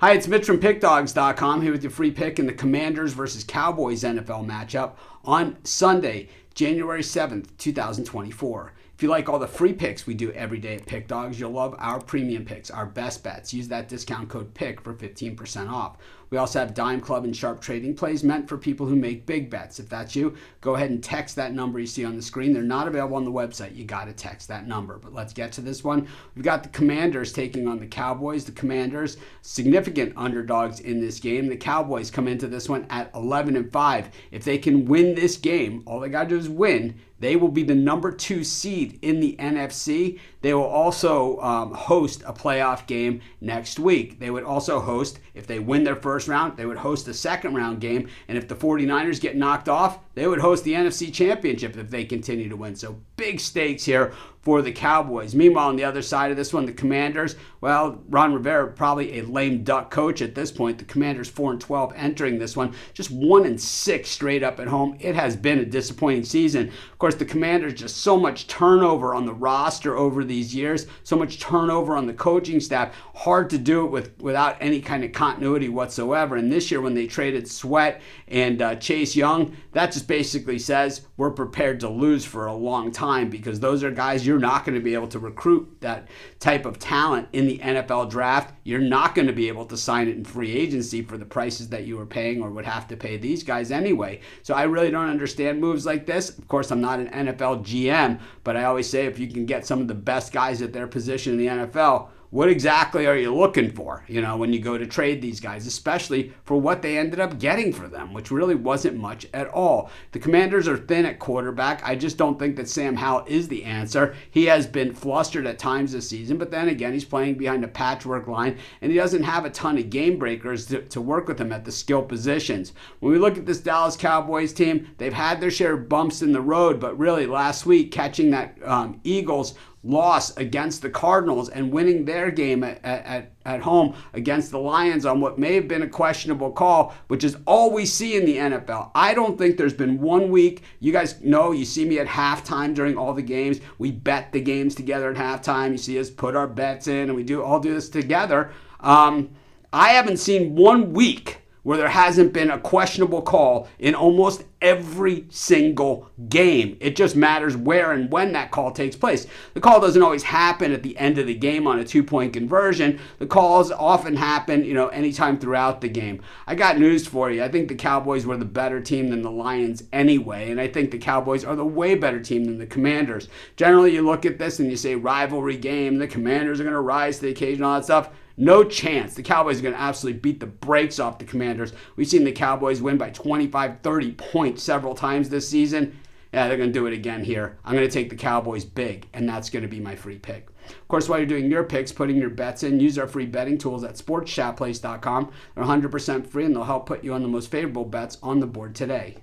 Hi, it's Mitch from Pickdawgz.com here with your free pick in the Commanders versus Cowboys NFL matchup on Sunday, January 7th, 2024. If you like all the free picks we do every day at Pick Dawgz, you'll love our premium picks, our best bets. Use that discount code PICK for 15% off. We also have Dime Club and Sharp Trading Plays meant for people who make big bets. If that's you, go ahead and text that number you see on the screen. They're not available on the website. You got to text that number. But let's get to this one. We've got the Commanders taking on the Cowboys. The Commanders, significant underdogs in this game. The Cowboys come into this one at 11-5. If they can win this game, all they got to do is win. They will be the number 2 seed in the NFC. They will also host a playoff game next week. They would also host, if they win their first round, they would host a second round game. And if the 49ers get knocked off, they would host the NFC Championship if they continue to win. So big stakes here for the Cowboys. Meanwhile, on the other side of this one, the Commanders, well, Ron Rivera, probably a lame duck coach at this point. The Commanders 4-12 entering this one, just 1-6 straight up at home. It has been a disappointing season. Of course, the Commanders, just so much turnover on the roster over these years, so much turnover on the coaching staff. Hard to do it without any kind of continuity whatsoever. And this year, when they traded Sweat and Chase Young, that just basically says we're prepared to lose for a long time, because those are guys you're not going to be able to recruit that type of talent in the NFL draft. You're not going to be able to sign it in free agency for the prices that you were paying or would have to pay these guys anyway. So I really don't understand moves like this. Of course, I'm not an NFL GM, but I always say if you can get some of the best guys at their position in the NFL, what exactly are you looking for, when you go to trade these guys, especially for what they ended up getting for them, which really wasn't much at all. The Commanders are thin at quarterback. I just don't think that Sam Howell is the answer. He has been flustered at times this season, but then again, he's playing behind a patchwork line, and he doesn't have a ton of game breakers to work with him at the skill positions. When we look at this Dallas Cowboys team, they've had their share of bumps in the road, but really last week, catching that Eagles loss against the Cardinals and winning their game at home against the Lions on what may have been a questionable call, which is all we see in the NFL. I don't think there's been one week. You guys know, you see me at halftime during all the games. We bet the games together at halftime. You see us put our bets in, and we all do this together. I haven't seen 1 week where there hasn't been a questionable call in almost every single game. It just matters where and when that call takes place. The call doesn't always happen at the end of the game on a 2-point conversion. The calls often happen, anytime throughout the game. I got news for you. I think the Cowboys were the better team than the Lions anyway, and I think the Cowboys are the way better team than the Commanders. Generally, you look at this and you say rivalry game, the Commanders are going to rise to the occasion, all that stuff. No chance. The Cowboys are going to absolutely beat the brakes off the Commanders. We've seen the Cowboys win by 25, 30 points several times this season. Yeah, they're going to do it again here. I'm going to take the Cowboys big, and that's going to be my free pick. Of course, while you're doing your picks, putting your bets in, use our free betting tools at sportschatplace.com. They're 100% free, and they'll help put you on the most favorable bets on the board today.